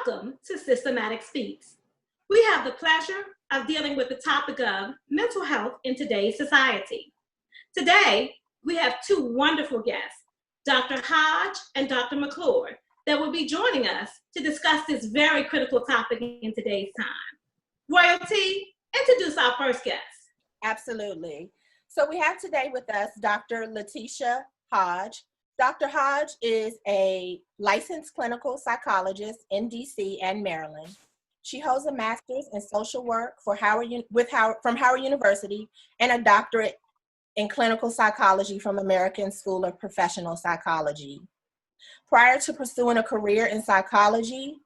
Welcome to Systematic Speaks. We have the pleasure of dealing with the topic of mental health in today's society. Today, we have two wonderful guests, Dr. Hodge and Dr. McClure, that will be joining us to discuss this very critical topic in today's time. Royalty, introduce our first guest. Absolutely. So we have today with us Dr. Letosha Hodge. Dr. Hodge is a licensed clinical psychologist in DC and Maryland. She holds a master's in social work from Howard University and a doctorate in clinical psychology from American School of Professional Psychology. Prior to pursuing a career in psychology,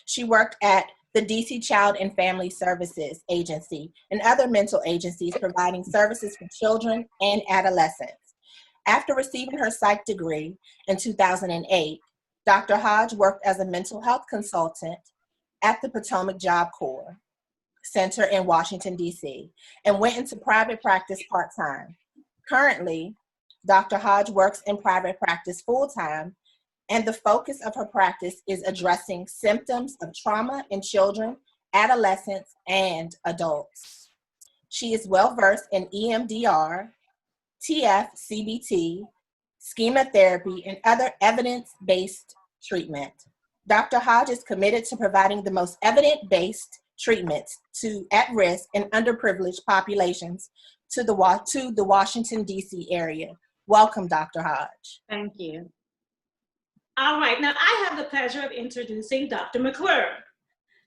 she worked at the DC Child and Family Services Agency and other mental agencies providing services for children and adolescents. After receiving her psych degree in 2008, Dr. Hodge worked as a mental health consultant at the Potomac Job Corps Center in Washington, D.C., and went into private practice part-time. Currently, Dr. Hodge works in private practice full-time, and the focus of her practice is addressing symptoms of trauma in children, adolescents, and adults. She is well-versed in EMDR, TF-CBT, schema therapy, and other evidence-based treatment. Dr. Hodge is committed to providing the most evidence-based treatments to at-risk and underprivileged populations to the Washington, D.C. area. Welcome, Dr. Hodge. Thank you. All right, now I have the pleasure of introducing Dr. McClure.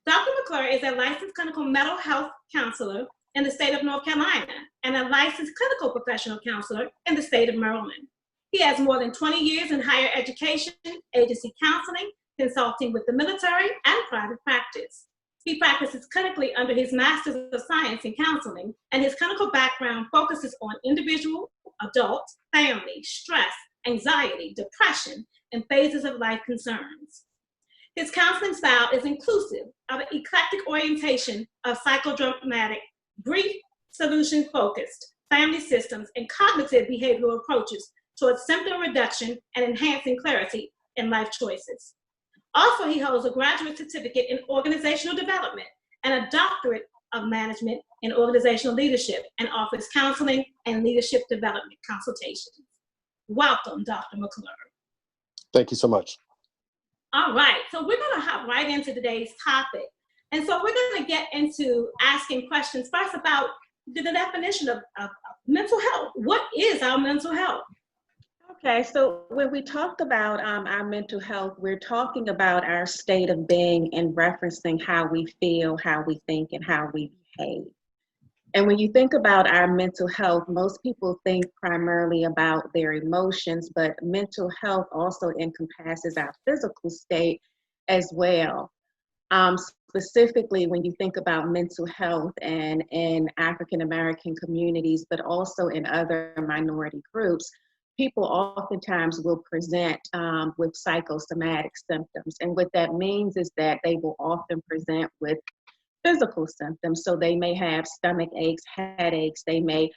Dr. McClure is a licensed clinical mental health counselor in the state of North Carolina and a licensed clinical professional counselor in the state of Maryland. He has more than 20 years in higher education, agency counseling, consulting with the military, and private practice. He practices clinically under his Master's of Science in Counseling, and his clinical background focuses on individual, adult, family, stress, anxiety, depression, and phases of life concerns. His counseling style is inclusive of an eclectic orientation of psychodramatic, brief, solution-focused family systems and cognitive behavioral approaches towards symptom reduction and enhancing clarity in life choices. Also, he holds a graduate certificate in organizational development and a doctorate of management in organizational leadership and offers counseling and leadership development consultations. Welcome, Dr. McClure. Thank you so much. All right, so we're going to hop right into today's topic. And so we're going to get into asking questions first about the definition of mental health. What is our mental health? Okay, so when we talk about our mental health, we're talking about our state of being and referencing how we feel, how we think, and how we behave. And when you think about our mental health, most people think primarily about their emotions, but mental health also encompasses our physical state as well. Specifically, when you think about mental health and in African American communities, but also in other minority groups, people oftentimes will present with psychosomatic symptoms. And what that means is that they will often present with physical symptoms. So they may have stomach aches, headaches, they may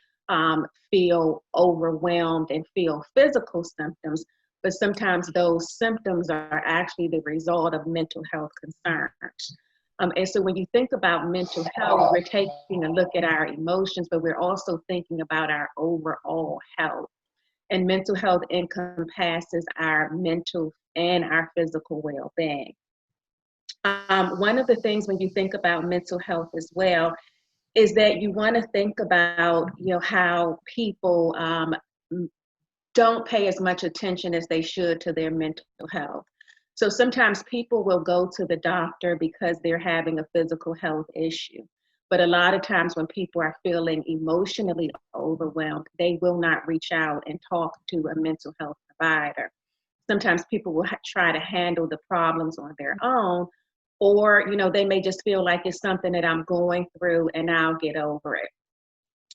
feel overwhelmed and feel physical symptoms, but sometimes those symptoms are actually the result of mental health concerns. And so when you think about mental health, we're taking a look at our emotions, but we're also thinking about our overall health. And mental health encompasses our mental and our physical well-being. One of the things when you think about mental health as well is that you want to think about, how people don't pay as much attention as they should to their mental health. So sometimes people will go to the doctor because they're having a physical health issue. But a lot of times when people are feeling emotionally overwhelmed, they will not reach out and talk to a mental health provider. Sometimes people will try to handle the problems on their own, or, they may just feel like it's something that I'm going through and I'll get over it.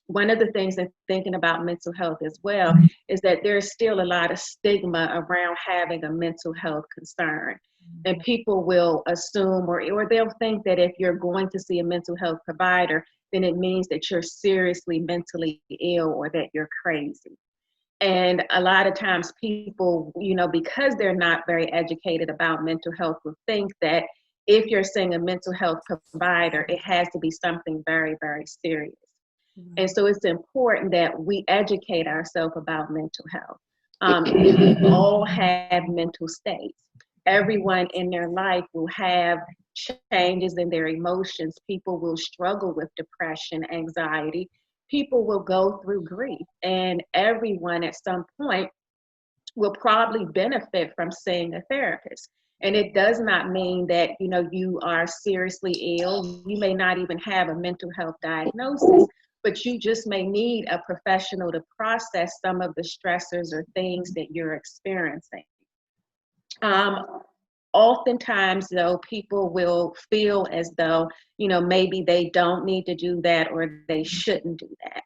One of the things that thinking about mental health as well is that there's still a lot of stigma around having a mental health concern. And people will assume or they'll think that if you're going to see a mental health provider, then it means that you're seriously mentally ill or that you're crazy. And a lot of times people, because they're not very educated about mental health, will think that if you're seeing a mental health provider, it has to be something very, very serious. And so it's important that we educate ourselves about mental health. We all have mental states. Everyone in their life will have changes in their emotions. People will struggle with depression, anxiety. People will go through grief. And everyone at some point will probably benefit from seeing a therapist. And it does not mean that, you know, you are seriously ill. You may not even have a mental health diagnosis, but you just may need a professional to process some of the stressors or things that you're experiencing. Oftentimes, though, people will feel as though, you know, maybe they don't need to do that or they shouldn't do that.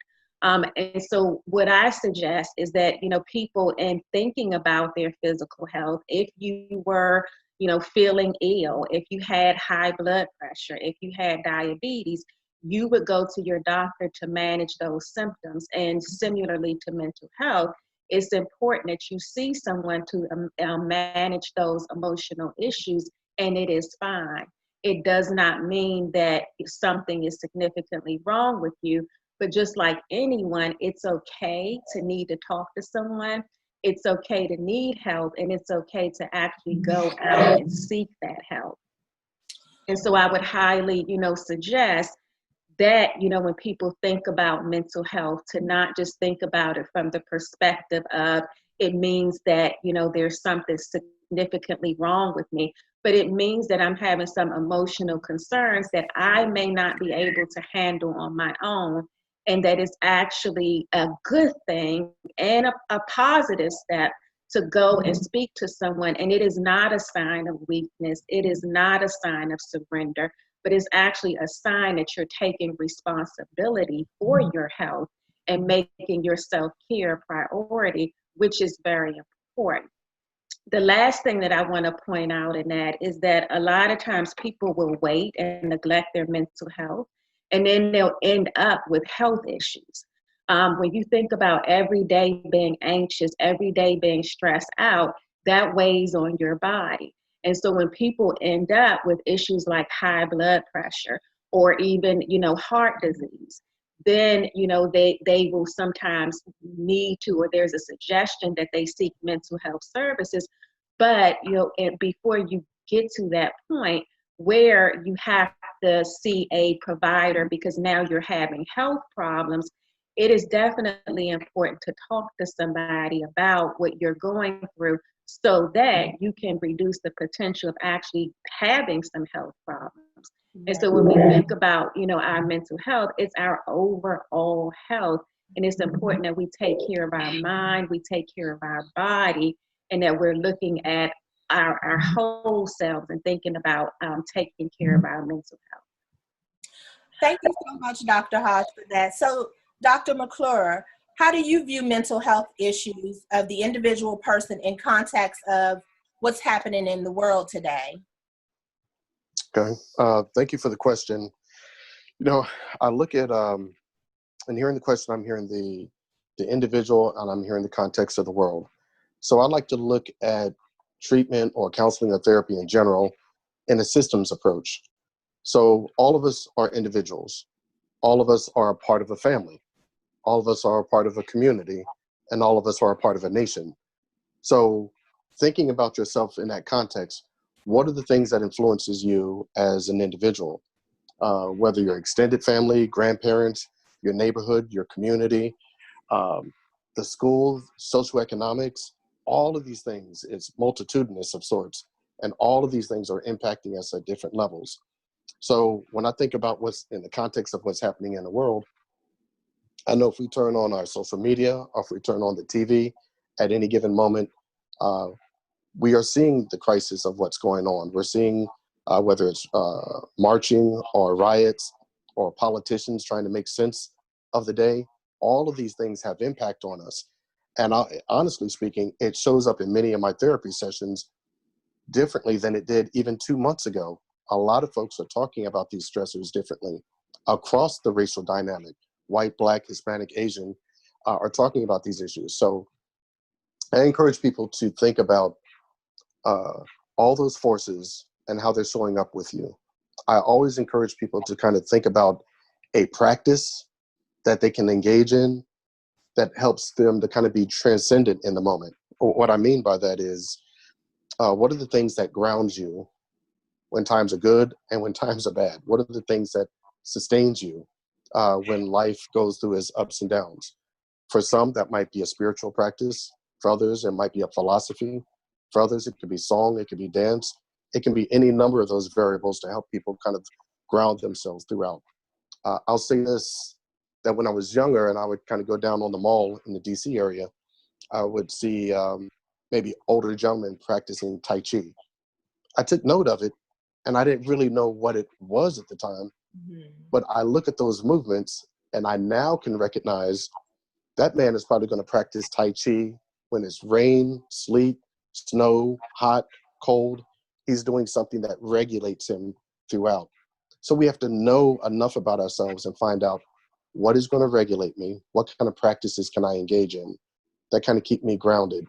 And so what I suggest is that, you know, people in thinking about their physical health, if you were, you know, feeling ill, if you had high blood pressure, if you had diabetes, you would go to your doctor to manage those symptoms. And similarly to mental health, it's important that you see someone to manage those emotional issues, and it is fine. It does not mean that something is significantly wrong with you, but just like anyone, it's okay to need to talk to someone. It's okay to need help, and it's okay to actually go out and seek that help. And so I would highly, you know, suggest that, you know, when people think about mental health, to not just think about it from the perspective of it means that, you know, there's something significantly wrong with me, but it means that I'm having some emotional concerns that I may not be able to handle on my own, and that is actually a good thing and a positive step to go and speak to someone. And it is not a sign of weakness. It is not a sign of surrender, but it's actually a sign that you're taking responsibility for your health and making your self-care a priority, which is very important. The last thing that I want to point out in that is that a lot of times people will wait and neglect their mental health, and then they'll end up with health issues. When you think about every day being anxious, every day being stressed out, that weighs on your body. And so when people end up with issues like high blood pressure or even, you know, heart disease, then, you know, they will sometimes need to, or there's a suggestion that they seek mental health services. But, you know, and before you get to that point where you have to see a provider because now you're having health problems, it is definitely important to talk to somebody about what you're going through so that you can reduce the potential of actually having some health problems. And so when we think about, you know, our mental health, it's our overall health. And it's important that we take care of our mind, we take care of our body, and that we're looking at our whole selves and thinking about taking care of our mental health. Thank you so much, Dr. Hodge, for that. So, Dr. McClure, how do you view mental health issues of the individual person in context of what's happening in the world today? Okay. Thank you for the question. You know, I look at, and hearing the question, I'm hearing the individual and I'm hearing the context of the world. So I like to look at treatment or counseling or therapy in general in a systems approach. So all of us are individuals. All of us are a part of a family. All of us are a part of a community, and all of us are a part of a nation. So thinking about yourself in that context, what are the things that influences you as an individual? Whether your extended family, grandparents, your neighborhood, your community, the school, socioeconomics, all of these things, it's multitudinous of sorts. And all of these things are impacting us at different levels. So when I think about what's in the context of what's happening in the world, I know if we turn on our social media or if we turn on the TV at any given moment, we are seeing the crisis of what's going on. We're seeing whether it's marching or riots or politicians trying to make sense of the day, all of these things have impact on us. And honestly speaking, it shows up in many of my therapy sessions differently than it did even 2 months ago. A lot of folks are talking about these stressors differently across the racial dynamic. White, Black, Hispanic, Asian are talking about these issues. So I encourage people to think about all those forces and how they're showing up with you. I always encourage people to kind of think about a practice that they can engage in that helps them to kind of be transcendent in the moment. What I mean by that is, what are the things that ground you when times are good and when times are bad? What are the things that sustains you when life goes through its ups and downs? For some, that might be a spiritual practice. For others, it might be a philosophy. For others, it could be song, it could be dance. It can be any number of those variables to help people kind of ground themselves throughout. I'll say this, that when I was younger and I would kind of go down on the mall in the DC area, I would see maybe older gentlemen practicing Tai Chi. I took note of it, and I didn't really know what it was at the time. But I look at those movements, and I now can recognize that man is probably going to practice Tai Chi when it's rain, sleet, snow, hot, cold. He's doing something that regulates him throughout. So we have to know enough about ourselves and find out what is going to regulate me, what kind of practices can I engage in that kind of keep me grounded.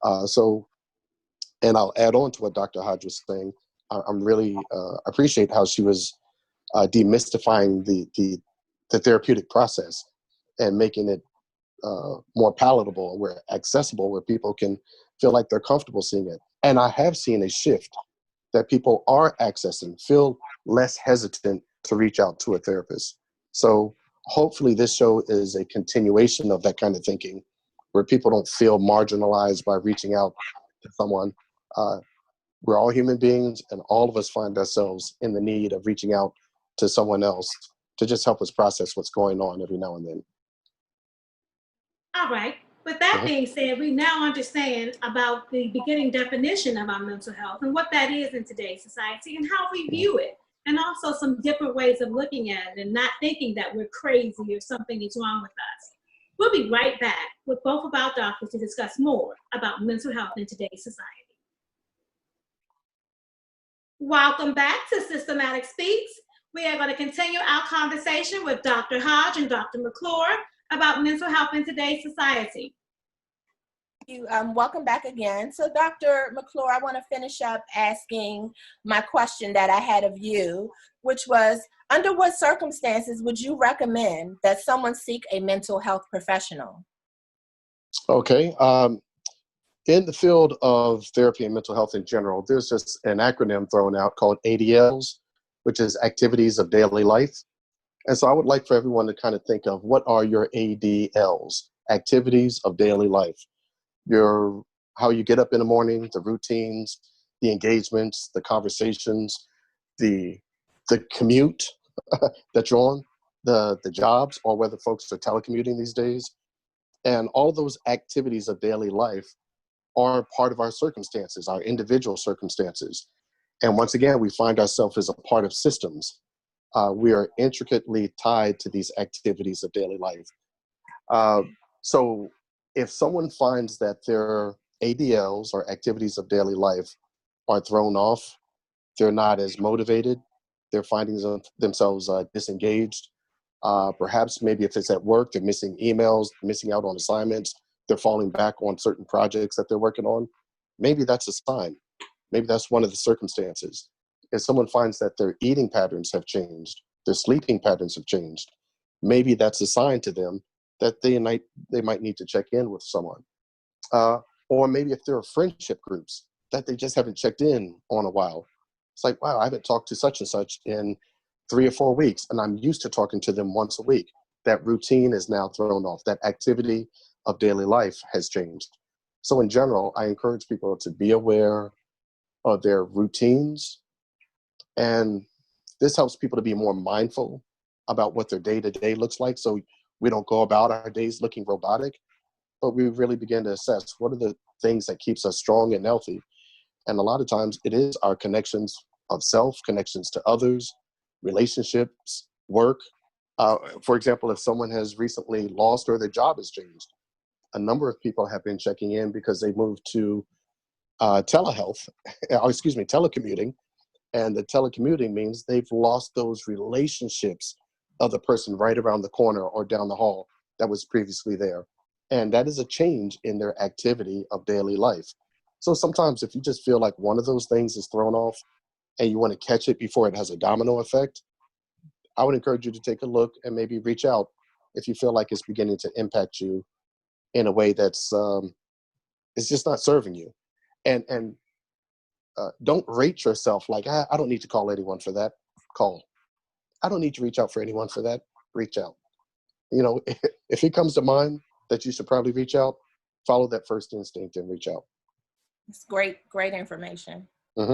And I'll add on to what Dr. Hodge was saying. I'm really appreciate how she was demystifying the therapeutic process and making it more palatable, where accessible, where people can feel like they're comfortable seeing it. And I have seen a shift that people are accessing, feel less hesitant to reach out to a therapist. So hopefully this show is a continuation of that kind of thinking, where people don't feel marginalized by reaching out to someone. We're all human beings, and all of us find ourselves in the need of reaching out to someone else to just help us process what's going on every now and then. All right. With that being said, we now understand about the beginning definition of our mental health and what that is in today's society and how we view it, and also some different ways of looking at it and not thinking that we're crazy or something is wrong with us. We'll be right back with both of our doctors to discuss more about mental health in today's society. Welcome back to Systematic Speaks. We are going to continue our conversation with Dr. Hodge and Dr. McClure about mental health in today's society. Welcome back again. So Dr. McClure, I want to finish up asking my question that I had of you, which was, under what circumstances would you recommend that someone seek a mental health professional? Okay. In the field of therapy and mental health in general, there's just an acronym thrown out called ADLs, which is Activities of Daily Life. And so I would like for everyone to kind of think of, what are your ADLs, Activities of Daily Life? How you get up in the morning, the routines, the engagements, the conversations, the commute that you're on, the jobs, or whether folks are telecommuting these days. And all those activities of daily life are part of our circumstances, our individual circumstances. And once again, we find ourselves as a part of systems. We are intricately tied to these activities of daily life. So if someone finds that their ADLs, or activities of daily life, are thrown off, they're not as motivated, they're finding themselves disengaged. Perhaps maybe if it's at work, they're missing emails, missing out on assignments, they're falling back on certain projects that they're working on. Maybe that's a sign. Maybe that's one of the circumstances. If someone finds that their eating patterns have changed, their sleeping patterns have changed, maybe that's a sign to them that they might need to check in with someone. Or maybe if there are friendship groups that they just haven't checked in on a while. It's like, wow, I haven't talked to such and such in 3 or 4 weeks, and I'm used to talking to them once a week. That routine is now thrown off. That activity of daily life has changed. So in general, I encourage people to be aware of their routines, and this helps people to be more mindful about what their day-to-day looks like, so we don't go about our days looking robotic, but we really begin to assess what are the things that keeps us strong and healthy. And a lot of times it is our connections of self, connections to others, relationships, work. For example, if someone has recently lost or their job has changed, a number of people have been checking in because they moved to telecommuting. And the telecommuting means they've lost those relationships of the person right around the corner or down the hall that was previously there. And that is a change in their activity of daily life. So sometimes if you just feel like one of those things is thrown off, and you want to catch it before it has a domino effect, I would encourage you to take a look and maybe reach out if you feel like it's beginning to impact you in a way that's it's just not serving you. And don't rate yourself like, I don't need to call anyone for that. Call. I don't need to reach out for anyone for that. Reach out. You know, if it comes to mind that you should probably reach out, follow that first instinct and reach out. It's great information. Mm-hmm.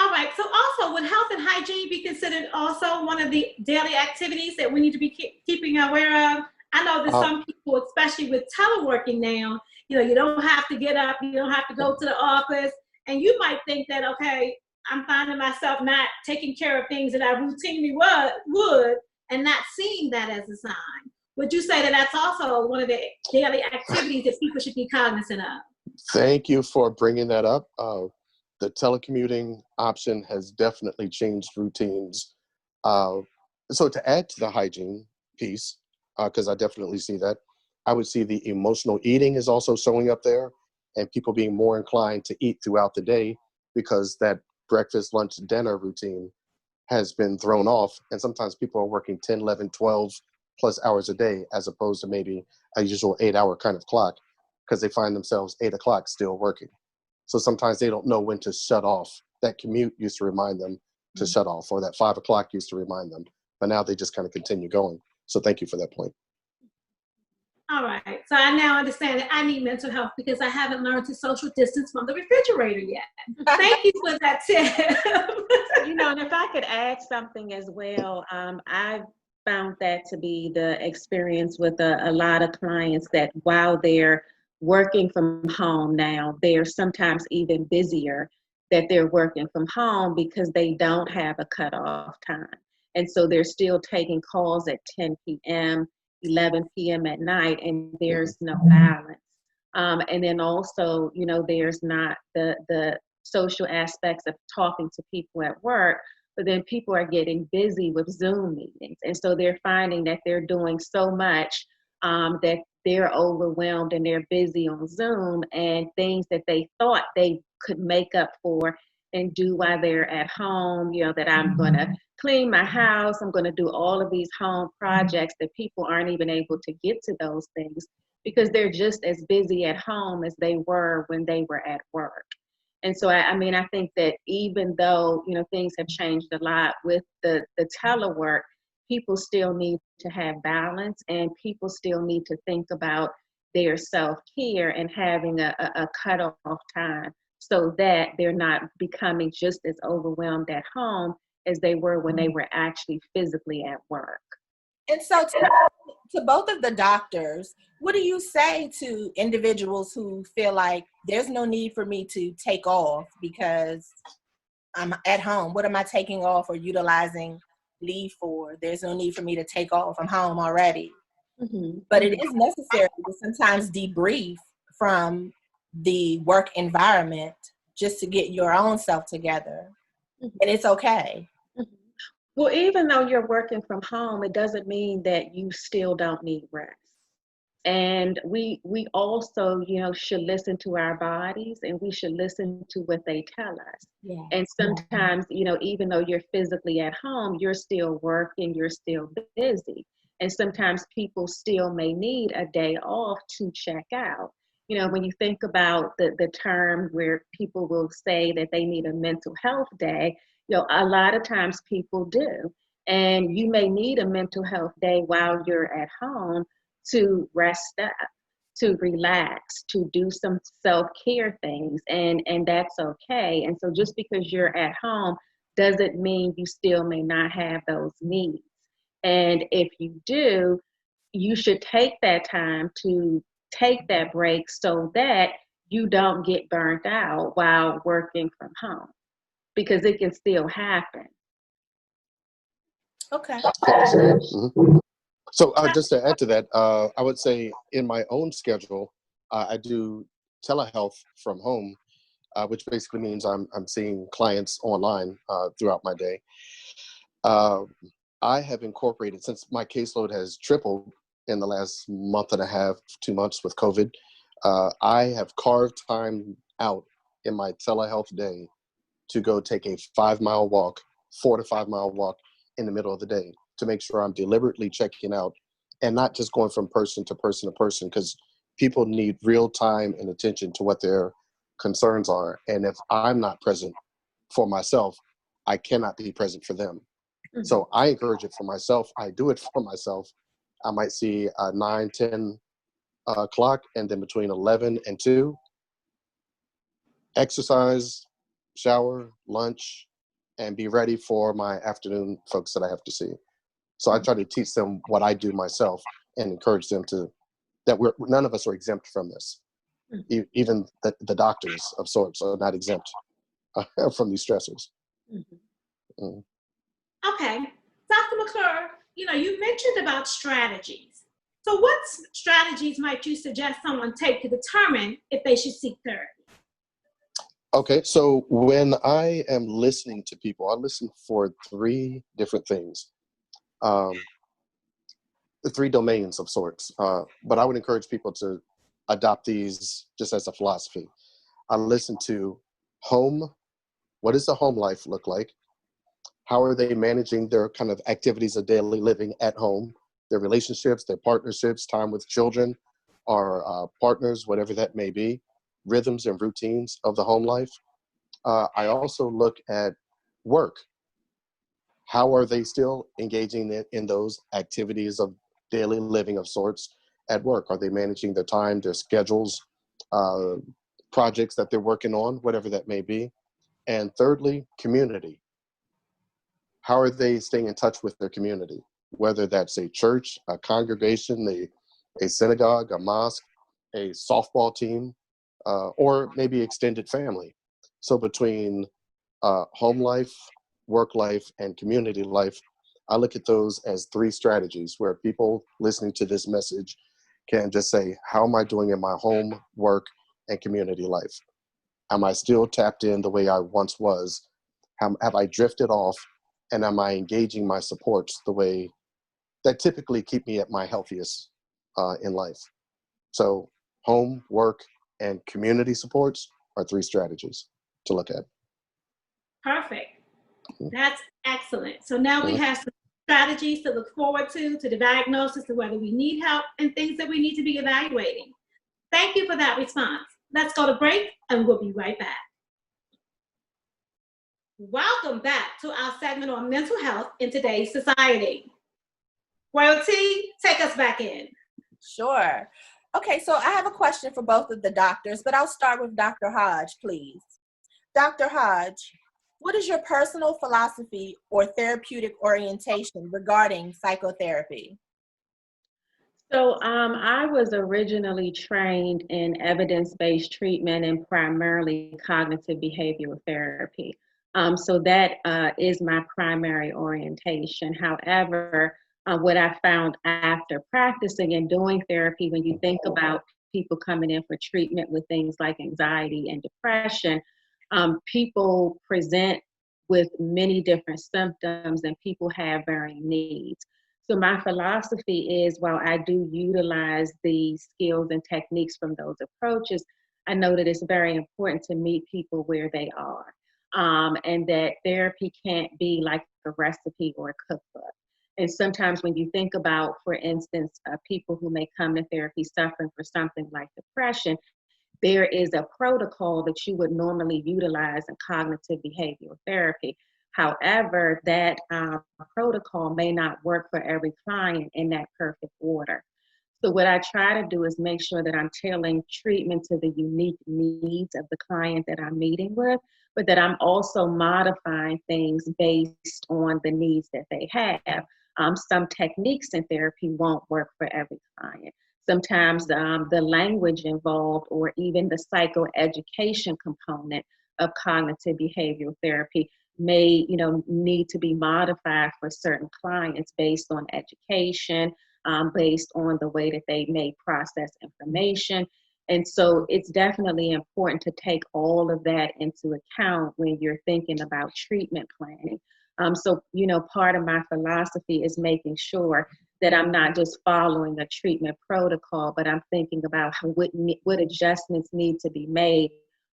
All right. So also, would health and hygiene be considered also one of the daily activities that we need to be keeping aware of? I know that some people, especially with teleworking now, you don't have to get up, you don't have to go to the office, and you might think that, okay, I'm finding myself not taking care of things that I routinely would, and not seeing that as a sign. Would you say that that's also one of the daily activities that people should be cognizant of? Thank you for bringing that up. The telecommuting option has definitely changed routines. So to add to the hygiene piece, because I definitely see that, I would see the emotional eating is also showing up there, and people being more inclined to eat throughout the day because that breakfast, lunch, dinner routine has been thrown off. And sometimes people are working 10, 11, 12 plus hours a day, as opposed to maybe a usual 8-hour kind of clock, because they find themselves 8 o'clock still working. So sometimes they don't know when to shut off. That commute used to remind them to shut off, or that 5 o'clock used to remind them, but now they just kind of continue going. So thank you for that point. All right. So I now understand that I need mental health because I haven't learned to social distance from the refrigerator yet. Thank you for that tip. And if I could add something as well, I've found that to be the experience with a lot of clients, that while they're working from home now, they're sometimes even busier that they're working from home because they don't have a cutoff time. And so they're still taking calls at 10 p.m., 11 p.m. at night, and there's no balance. And then also, there's not the social aspects of talking to people at work, but then people are getting busy with Zoom meetings. And so they're finding that they're doing so much that they're overwhelmed and they're busy on Zoom, and things that they thought they could make up for and do while they're at home, that I'm going to clean my house, I'm going to do all of these home projects, that people aren't even able to get to those things because they're just as busy at home as they were when they were at work. And so, I think that even though, things have changed a lot with the telework, people still need to have balance, and people still need to think about their self-care and having a cutoff time so that they're not becoming just as overwhelmed at home as they were when they were actually physically at work. And so to both of the doctors, what do you say to individuals who feel like there's no need for me to take off because I'm at home? What am I taking off or utilizing leave for? There's no need for me to take off. I'm home already. Mm-hmm. But it is necessary to sometimes debrief from the work environment just to get your own self together. Mm-hmm. And it's okay. Well, even though you're working from home, it doesn't mean that you still don't need rest. And we also, should listen to our bodies, and we should listen to what they tell us. Yeah. And sometimes, even though you're physically at home, you're still working, you're still busy. And sometimes people still may need a day off to check out. When you think about the term where people will say that they need a mental health day, a lot of times people do. And you may need a mental health day while you're at home to rest up, to relax, to do some self-care things, and that's okay. And so just because you're at home doesn't mean you still may not have those needs. And if you do, you should take that time to take that break so that you don't get burnt out while working from home, because it can still happen. Okay. Mm-hmm. So just to add to that, I would say in my own schedule, I do telehealth from home, which basically means I'm seeing clients online throughout my day. I have incorporated, since my caseload has tripled in the last month and a half, 2 months with COVID, I have carved time out in my telehealth day to go take a 5-mile walk, 4 to 5 mile walk in the middle of the day to make sure I'm deliberately checking out and not just going from person to person to person, because people need real time and attention to what their concerns are. And if I'm not present for myself, I cannot be present for them. Mhm. So I encourage it for myself. I do it for myself. I might see 9, 10 o'clock, and then between 11 and 2, exercise, shower, lunch, and be ready for my afternoon folks that I have to see. So I try to teach them what I do myself and encourage them to, that none of us are exempt from this. Even the doctors of sorts are not exempt from these stressors. Mm. Okay, Dr. McClure, you mentioned about strategies. So what strategies might you suggest someone take to determine if they should seek therapy? Okay, so when I am listening to people, I listen for 3 different things, the 3 domains of sorts. But I would encourage people to adopt these just as a philosophy. I listen to home. What does the home life look like? How are they managing their kind of activities of daily living at home, their relationships, their partnerships, time with children or partners, whatever that may be, rhythms and routines of the home life. I also look at work. How are they still engaging in those activities of daily living of sorts at work? Are they managing their time, their schedules, projects that they're working on, whatever that may be? And thirdly, community. How are they staying in touch with their community? Whether that's a church, a congregation, a synagogue, a mosque, a softball team, or maybe extended family. So between home life, work life, and community life, I look at those as 3 strategies where people listening to this message can just say, how am I doing in my home, work, and community life? Am I still tapped in the way I once was? Have I drifted off? And am I engaging my supports the way that typically keep me at my healthiest in life? So home, work, and community supports are 3 strategies to look at. Perfect. That's excellent. So now we have some strategies to look forward to the diagnosis of whether we need help and things that we need to be evaluating. Thank you for that response. Let's go to break and we'll be right back. Welcome back to our segment on mental health in today's society. Royalty, take us back in. Sure. Okay, so I have a question for both of the doctors, but I'll start with Dr. Hodge, please. Dr. Hodge, what is your personal philosophy or therapeutic orientation regarding psychotherapy? So I was originally trained in evidence-based treatment and primarily cognitive behavioral therapy. So that is my primary orientation. However, what I found after practicing and doing therapy, when you think about people coming in for treatment with things like anxiety and depression, people present with many different symptoms and people have varying needs. So my philosophy is, while I do utilize the skills and techniques from those approaches, I know that it's very important to meet people where they are. And that therapy can't be like a recipe or a cookbook. And sometimes when you think about, for instance, people who may come to therapy suffering for something like depression, there is a protocol that you would normally utilize in cognitive behavioral therapy. However, that protocol may not work for every client in that perfect order. So what I try to do is make sure that I'm tailoring treatment to the unique needs of the client that I'm meeting with, but that I'm also modifying things based on the needs that they have. Some techniques in therapy won't work for every client. Sometimes the language involved or even the psychoeducation component of cognitive behavioral therapy may, need to be modified for certain clients based on education, based on the way that they may process information. And so it's definitely important to take all of that into account when you're thinking about treatment planning. So, part of my philosophy is making sure that I'm not just following a treatment protocol, but I'm thinking about what adjustments need to be made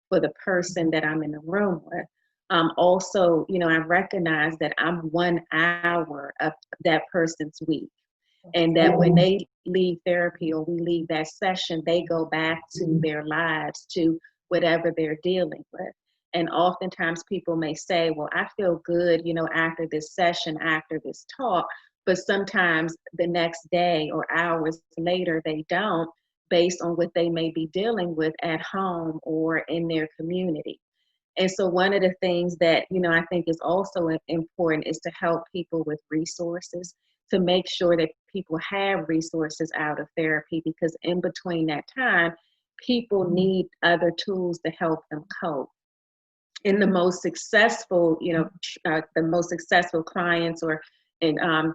for the person that I'm in the room with. Also, I recognize that I'm 1 hour of that person's week. And that when they leave therapy or we leave that session, they go back to their lives, to whatever they're dealing with. And oftentimes people may say, well, I feel good, after this session, after this talk, but sometimes the next day or hours later, they don't, based on what they may be dealing with at home or in their community. And so one of the things that, I think is also important is to help people with resources, to make sure that people have resources out of therapy, because in between that time, people need other tools to help them cope. And the most successful, the most successful clients or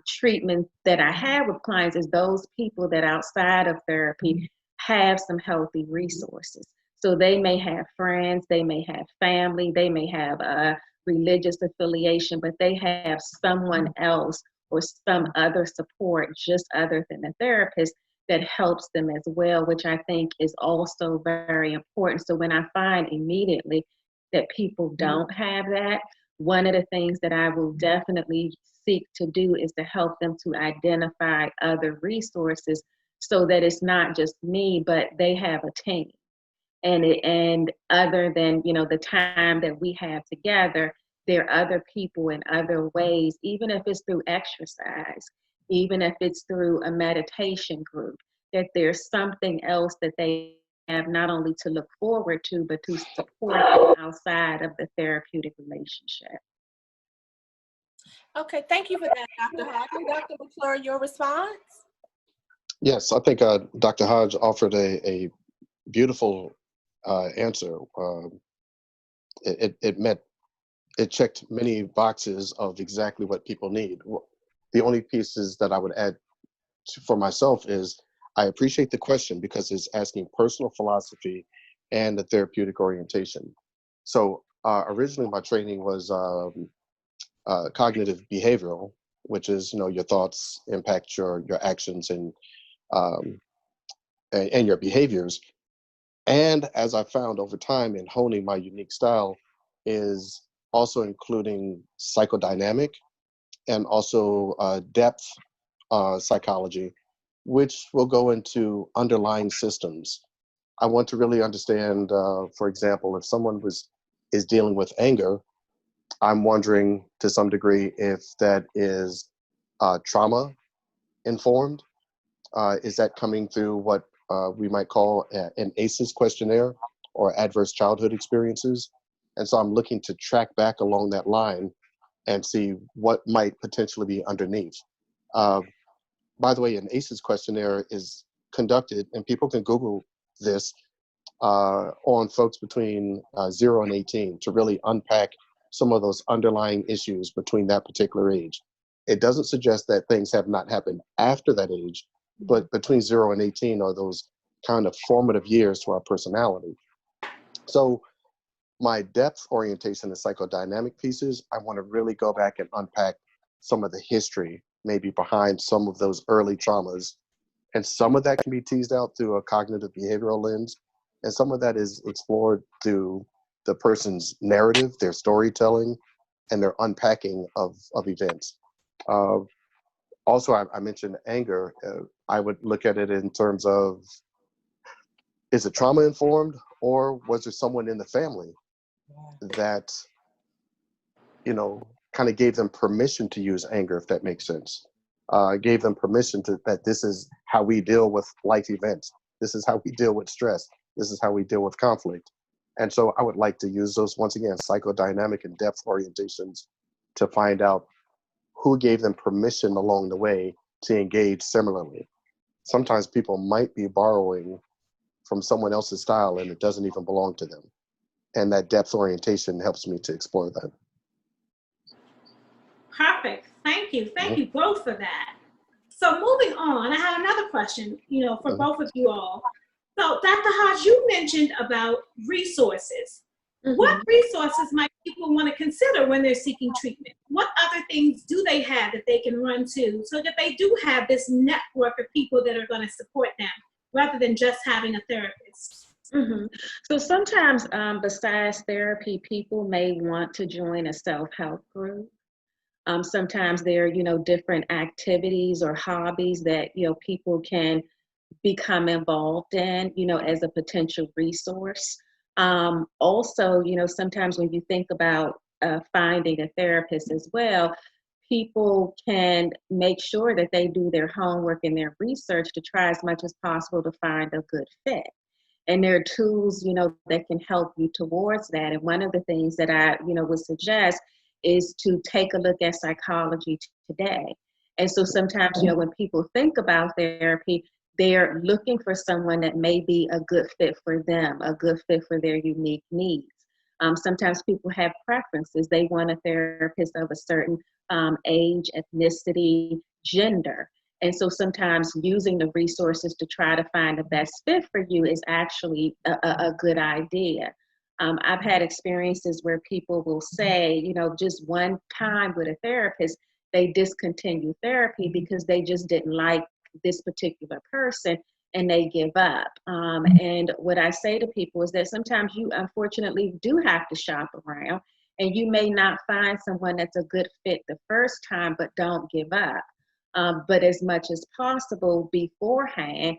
treatment that I have with clients is those people that outside of therapy have some healthy resources. So they may have friends, they may have family, they may have a religious affiliation, but they have someone else or some other support just other than the therapist that helps them as well, which I think is also very important. So when I find immediately that people don't have that, one of the things that I will definitely seek to do is to help them to identify other resources so that it's not just me, but they have a team. And other than, the time that we have together, there are other people in other ways, even if it's through exercise, even if it's through a meditation group, that there's something else that they have not only to look forward to, but to support them outside of the therapeutic relationship. Okay, thank you for that, Dr. Hodge. Dr. McClure, your response? Yes, I think Dr. Hodge offered a beautiful answer. It checked many boxes of exactly what people need. The only pieces that I would add for myself is I appreciate the question because it's asking personal philosophy and the therapeutic orientation. So originally my training was cognitive behavioral, which is, your thoughts impact your actions and your behaviors. And as I found over time in honing my unique style is also including psychodynamic and also depth psychology, which will go into underlying systems. I want to really understand, for example, if someone is dealing with anger, I'm wondering to some degree if that is trauma informed. Is that coming through what we might call an ACEs questionnaire or adverse childhood experiences? And so I'm looking to track back along that line and see what might potentially be underneath. By the way, an ACEs questionnaire is conducted, and people can Google this, on folks between 0 and 18 to really unpack some of those underlying issues between that particular age. It doesn't suggest that things have not happened after that age, but between 0 and 18 are those kind of formative years to our personality. So my depth orientation and psychodynamic pieces, I want to really go back and unpack some of the history maybe behind some of those early traumas. And some of that can be teased out through a cognitive behavioral lens. And some of that is explored through the person's narrative, their storytelling, and their unpacking of events. Also, I mentioned anger. I would look at it in terms of, is it trauma informed, or was there someone in the family that, kind of gave them permission to use anger, if that makes sense? Gave them permission that this is how we deal with life events. This is how we deal with stress. This is how we deal with conflict. And so I would like to use those, once again, psychodynamic and depth orientations to find out who gave them permission along the way to engage similarly. Sometimes people might be borrowing from someone else's style and it doesn't even belong to them. And that depth orientation helps me to explore that. Perfect. Thank you. Thank you both for that. So moving on, I have another question, for both of you all. So Dr. Hodge, you mentioned about resources. What resources might people want to consider when they're seeking treatment? What other things do they have that they can run to so that they do have this network of people that are going to support them rather than just having a therapist? hmm So sometimes, besides therapy, people may want to join a self-help group. Sometimes there are, different activities or hobbies that, people can become involved in, as a potential resource. Also, sometimes when you think about finding a therapist as well, people can make sure that they do their homework and their research to try as much as possible to find a good fit. And there are tools, that can help you towards that. And one of the things that I, would suggest is to take a look at psychology today. And so sometimes, when people think about therapy, they're looking for someone that may be a good fit for them, a good fit for their unique needs. Sometimes people have preferences. They want a therapist of a certain age, ethnicity, gender. And so sometimes using the resources to try to find the best fit for you is actually a good idea. I've had experiences where people will say, just one time with a therapist, they discontinue therapy because they just didn't like this particular person and they give up. And what I say to people is that sometimes you unfortunately do have to shop around and you may not find someone that's a good fit the first time, but don't give up. But as much as possible beforehand,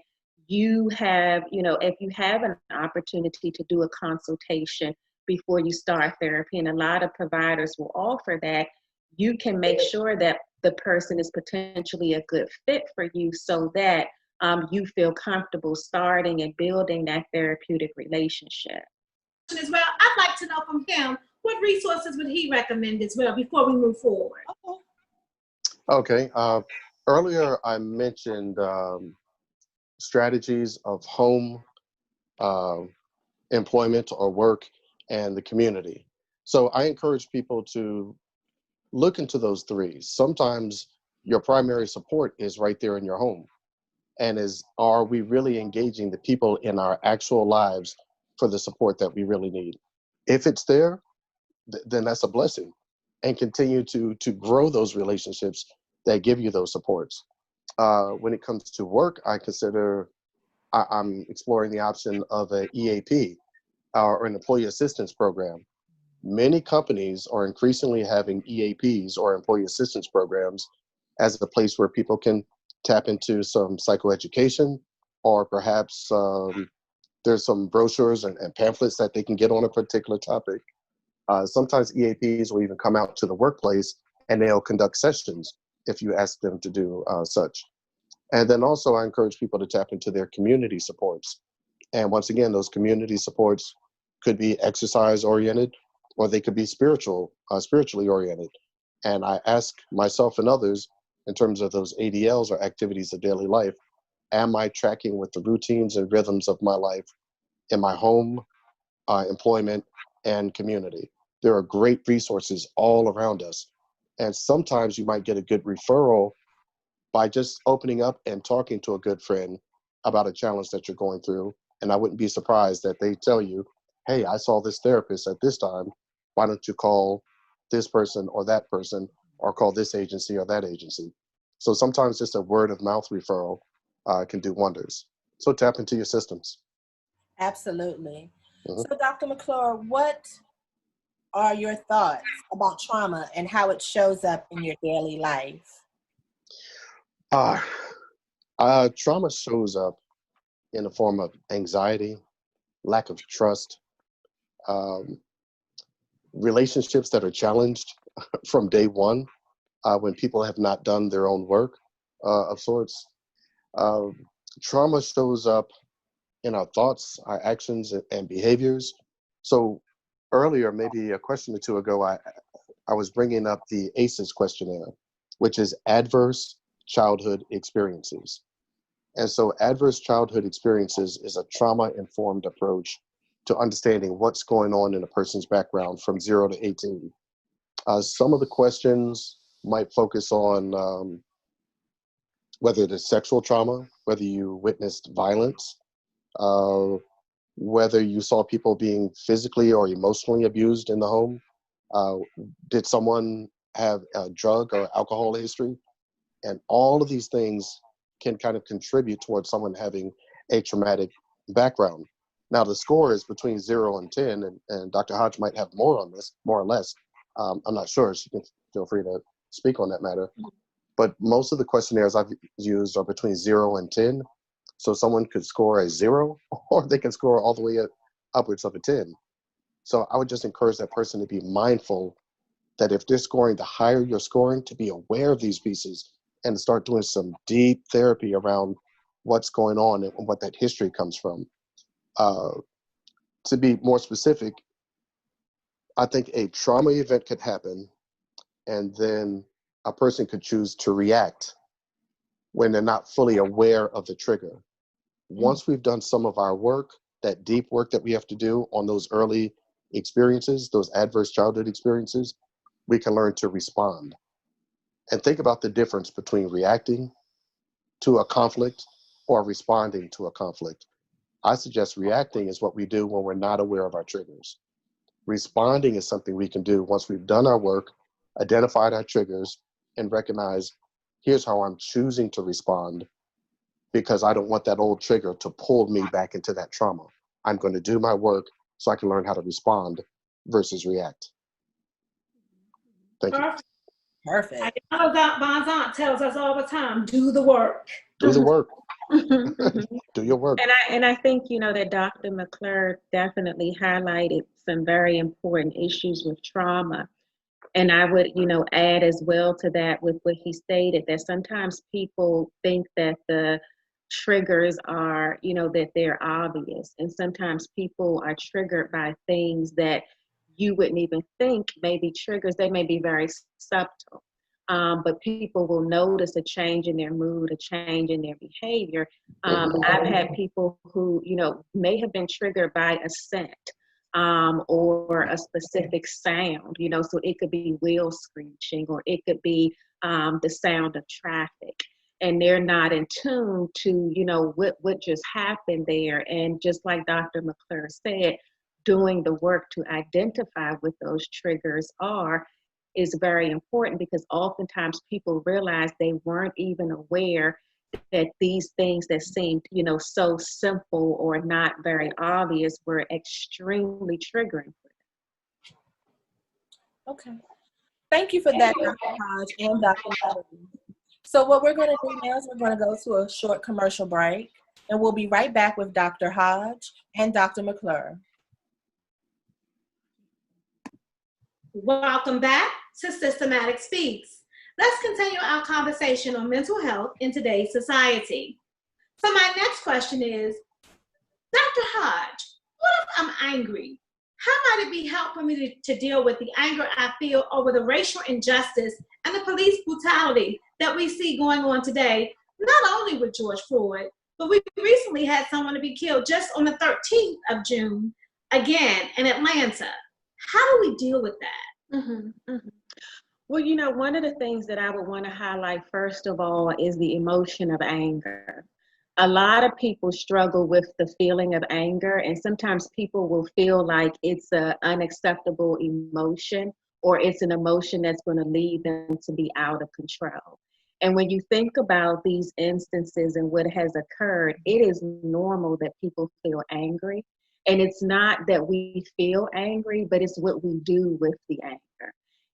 you have, if you have an opportunity to do a consultation before you start therapy, and a lot of providers will offer that, you can make sure that the person is potentially a good fit for you so that you feel comfortable starting and building that therapeutic relationship. As well, I'd like to know from him, what resources would he recommend as well before we move forward? Okay. Earlier, I mentioned strategies of home employment or work and the community. So I encourage people to look into those three. Sometimes your primary support is right there in your home. And are we really engaging the people in our actual lives for the support that we really need? If it's there, then that's a blessing. And continue to grow those relationships that give you those supports. When it comes to work, I'm exploring the option of an EAP or an employee assistance program. Many companies are increasingly having EAPs or employee assistance programs as a place where people can tap into some psychoeducation, or perhaps there's some brochures and pamphlets that they can get on a particular topic. Sometimes EAPs will even come out to the workplace and they'll conduct sessions if you ask them to do such. And then also I encourage people to tap into their community supports. And once again, those community supports could be exercise oriented, or they could be spiritually oriented. And I ask myself and others, in terms of those ADLs or activities of daily life, am I tracking with the routines and rhythms of my life in my home, employment, and community? There are great resources all around us. And sometimes you might get a good referral by just opening up and talking to a good friend about a challenge that you're going through. And I wouldn't be surprised that they tell you, hey, I saw this therapist at this time. Why don't you call this person or that person, or call this agency or that agency? So sometimes just a word of mouth referral can do wonders. So tap into your systems. Absolutely. Mm-hmm. So Dr. McClure, what are your thoughts about trauma and how it shows up in your daily life? Trauma shows up in the form of anxiety, lack of trust, relationships that are challenged from day one when people have not done their own work of sorts. Trauma shows up in our thoughts, our actions, and behaviors. So earlier, maybe a question or two ago, I was bringing up the ACEs questionnaire, which is Adverse Childhood Experiences. And so adverse childhood experiences is a trauma-informed approach to understanding what's going on in a person's background from 0 to 18. Some of the questions might focus on whether it is sexual trauma, whether you witnessed violence, whether you saw people being physically or emotionally abused in the home. Did someone have a drug or alcohol history? And all of these things can kind of contribute towards someone having a traumatic background. Now the score is between 0 and 10, and Dr. Hodge might have more on this, more or less. I'm not sure. She can feel free to speak on that matter. But most of the questionnaires I've used are between 0 and 10. So someone could score a 0, or they can score all the way upwards of a 10. So I would just encourage that person to be mindful that if they're scoring, the higher you're scoring, to be aware of these pieces and start doing some deep therapy around what's going on and what that history comes from. To be more specific, I think a trauma event could happen, and then a person could choose to react when they're not fully aware of the trigger. Once we've done some of our work, that deep work that we have to do on those early experiences, those adverse childhood experiences, we can learn to respond. And think about the difference between reacting to a conflict or responding to a conflict. I suggest reacting is what we do when we're not aware of our triggers. Responding is something we can do once we've done our work, identified our triggers, and recognize, here's how I'm choosing to respond, because I don't want that old trigger to pull me back into that trauma. I'm going to do my work so I can learn how to respond versus react. Thank you. Perfect. I know that Bon's aunt tells us all the time, do the work. Do the work. Mhm. Do your work. And I think, that Dr. McClure definitely highlighted some very important issues with trauma. And I would, add as well to that with what he stated, that sometimes people think that the triggers are, that they're obvious. And sometimes people are triggered by things that you wouldn't even think may be triggers. They may be very subtle. But people will notice a change in their mood, a change in their behavior. I've had people who, may have been triggered by a scent or a specific sound, so it could be wheel screeching, or it could be the sound of traffic. And they're not in tune to, what just happened there. And just like Dr. McClure said, doing the work to identify what those triggers are is very important, because oftentimes people realize they weren't even aware that these things that seemed, so simple or not very obvious were extremely triggering for them. Okay. Thank you for that, Dr. Hodge and Dr. McClure. So what we're going to do now is we're going to go to a short commercial break, and we'll be right back with Dr. Hodge and Dr. McClure. Welcome back to Systematic Speaks. Let's continue our conversation on mental health in today's society. So my next question is, Dr. Hodge, what if I'm angry? How might it be helpful for me to deal with the anger I feel over the racial injustice and the police brutality that we see going on today, not only with George Floyd, but we recently had someone to be killed just on the 13th of June, again in Atlanta. How do we deal with that? Mm-hmm, mm-hmm. Well, one of the things that I would want to highlight first of all is the emotion of anger. A lot of people struggle with the feeling of anger, and sometimes people will feel like it's an unacceptable emotion, or it's an emotion that's going to lead them to be out of control. And when you think about these instances and what has occurred, it is normal that people feel angry. And it's not that we feel angry, but it's what we do with the anger.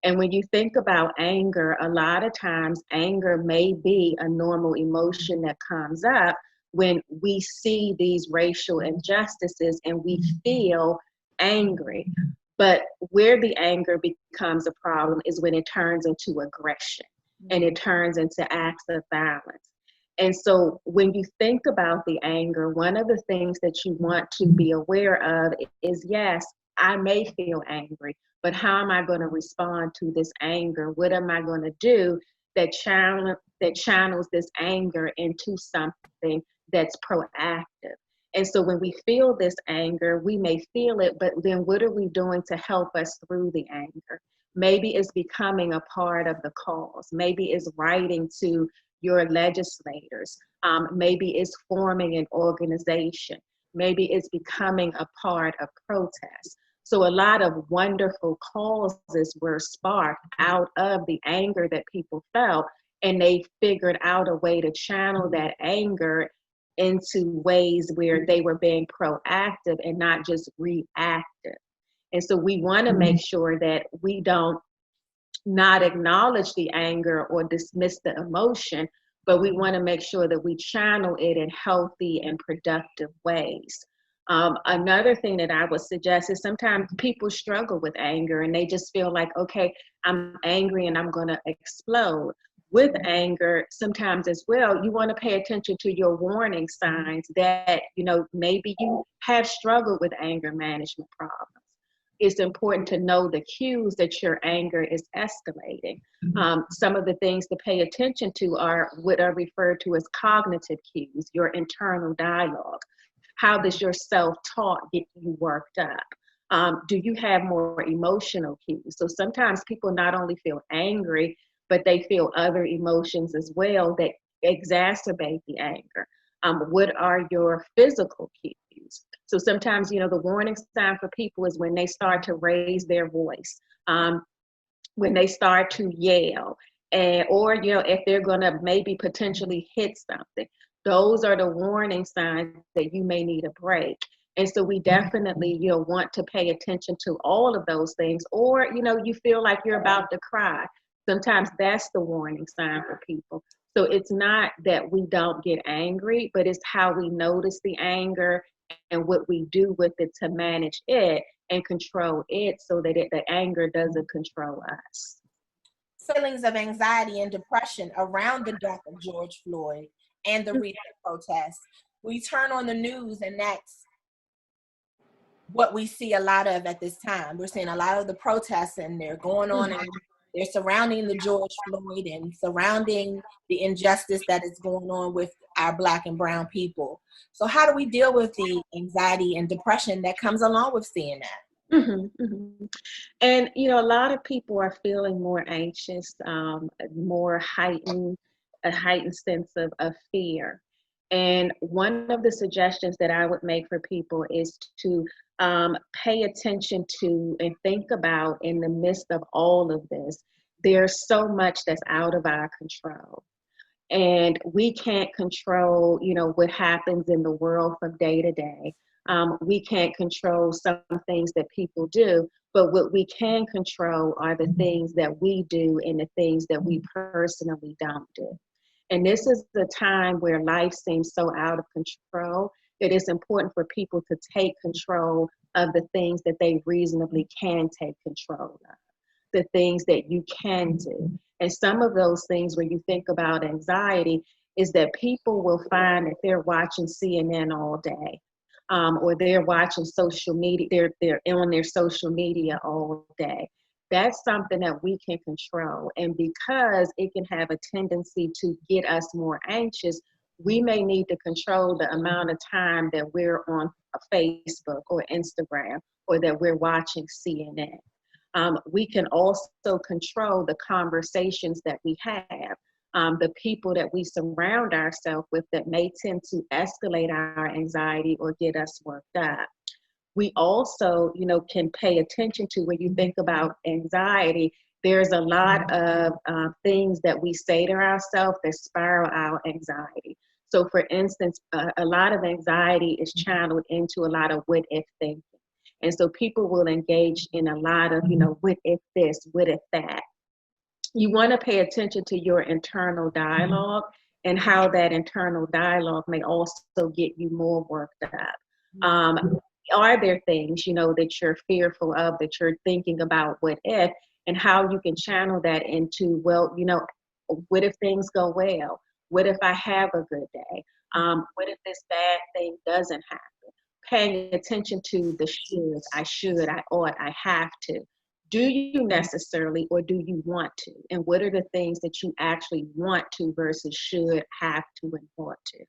And when you think about anger, a lot of times anger may be a normal emotion that comes up when we see these racial injustices and we feel angry. But where the anger becomes a problem is when it turns into aggression and it turns into acts of violence. And so when you think about the anger, one of the things that you want to be aware of is, yes, I may feel angry, but how am I going to respond to this anger? What am I going to do that channels this anger into something that's proactive? And so when we feel this anger, we may feel it, but then what are we doing to help us through the anger? Maybe it's becoming a part of the cause. Maybe it's writing to your legislators. Maybe it's forming an organization. Maybe it's becoming a part of protests. So a lot of wonderful causes were sparked out of the anger that people felt, and they figured out a way to channel that anger into ways where they were being proactive and not just reactive. And so we want to make sure that we don't not acknowledge the anger or dismiss the emotion, but we want to make sure that we channel it in healthy and productive ways. Another thing that I would suggest is sometimes people struggle with anger and they just feel like, okay, I'm angry and I'm going to explode. With anger, sometimes as well, you want to pay attention to your warning signs that, maybe you have struggled with anger management problems. It's important to know the cues that your anger is escalating. Some of the things to pay attention to are what are referred to as cognitive cues, your internal dialogue. How does your self-talk get you worked up? Do you have more emotional cues? So sometimes people not only feel angry, but they feel other emotions as well that exacerbate the anger. What are your physical cues? So sometimes, the warning sign for people is when they start to raise their voice, when they start to yell, or, if they're gonna maybe potentially hit something. Those are the warning signs that you may need a break. And so we definitely, want to pay attention to all of those things. Or, you feel like you're about to cry. Sometimes that's the warning sign for people. So it's not that we don't get angry, but it's how we notice the anger and what we do with it to manage it and control it so that the anger doesn't control us. Feelings of anxiety and depression around the death of George Floyd and the recent protests. We turn on the news and that's what we see a lot of at this time. We're seeing a lot of the protests and they're going on and they're surrounding the George Floyd and surrounding the injustice that is going on with our Black and brown people. So how do we deal with the anxiety and depression that comes along with seeing that? And, a lot of people are feeling more anxious, more a heightened sense of fear. And one of the suggestions that I would make for people is to pay attention to and think about, in the midst of all of this, there's so much that's out of our control. And we can't control, what happens in the world from day to day. We can't control some things that people do, but what we can control are the things that we do and the things that we personally don't do. And this is the time where life seems so out of control. It is important for people to take control of the things that they reasonably can take control of, the things that you can do. And some of those things, when you think about anxiety, is that people will find that they're watching CNN all day, or they're watching social media, they're on their social media all day. That's something that we can control. And because it can have a tendency to get us more anxious, we may need to control the amount of time that we're on Facebook or Instagram, or that we're watching CNN. We can also control the conversations that we have, the people that we surround ourselves with that may tend to escalate our anxiety or get us worked up. We also, can pay attention to, when you think about anxiety, there's a lot of things that we say to ourselves that spiral our anxiety. So for instance, a lot of anxiety is channeled into a lot of what if thinking. And so people will engage in a lot of, what if this, what if that. You want to pay attention to your internal dialogue and how that internal dialogue may also get you more worked up. Are there things, that you're fearful of, that you're thinking about what if, and how you can channel that into, well, what if things go well? What if I have a good day? What if this bad thing doesn't happen? Paying attention to the shoulds, I should, I ought, I have to. Do you necessarily, or do you want to? And what are the things that you actually want to versus should, have to, and ought to?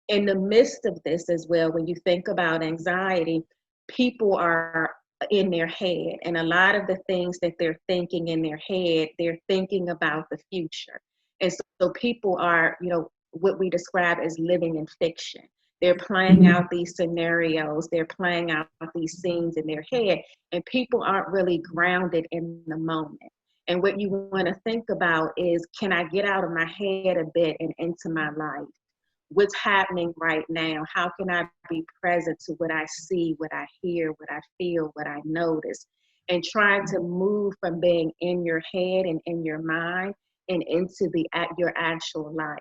In the midst of this as well, when you think about anxiety, people are in their head, and a lot of the things that they're thinking in their head, they're thinking about the future. And so people are, what we describe as living in fiction. They're playing out these scenarios, they're playing out these scenes in their head, and people aren't really grounded in the moment. And what you want to think about is, can I get out of my head a bit and into my life? what's happening right now? How can I be present to what I see, what I hear, what I feel, what I notice? And trying to move from being in your head and in your mind and into your actual life.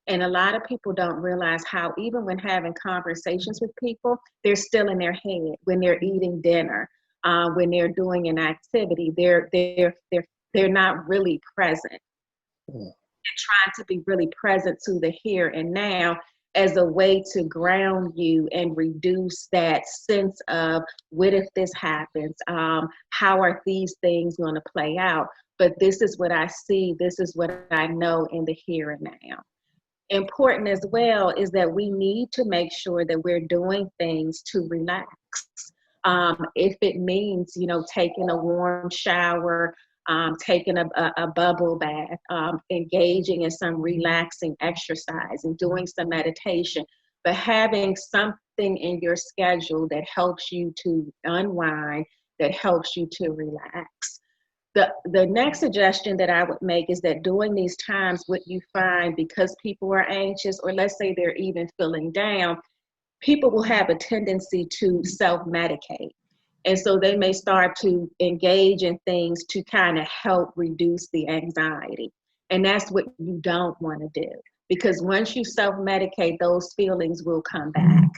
And a lot of people don't realize how even when having conversations with people, they're still in their head. When they're eating dinner, when they're doing an activity, they're not really present. They're trying to be really present to the here and now as a way to ground you and reduce that sense of what if this happens? How are these things going to play out? But this is what I see. This is what I know in the here and now. Important as well is that we need to make sure that we're doing things to relax. If it means, taking a warm shower, taking a bubble bath, engaging in some relaxing exercise and doing some meditation, but having something in your schedule that helps you to unwind, that helps you to relax. The next suggestion that I would make is that during these times, what you find, because people are anxious, or let's say they're even feeling down, people will have a tendency to self-medicate. And so they may start to engage in things to kind of help reduce the anxiety. And that's what you don't want to do, because once you self-medicate, those feelings will come back.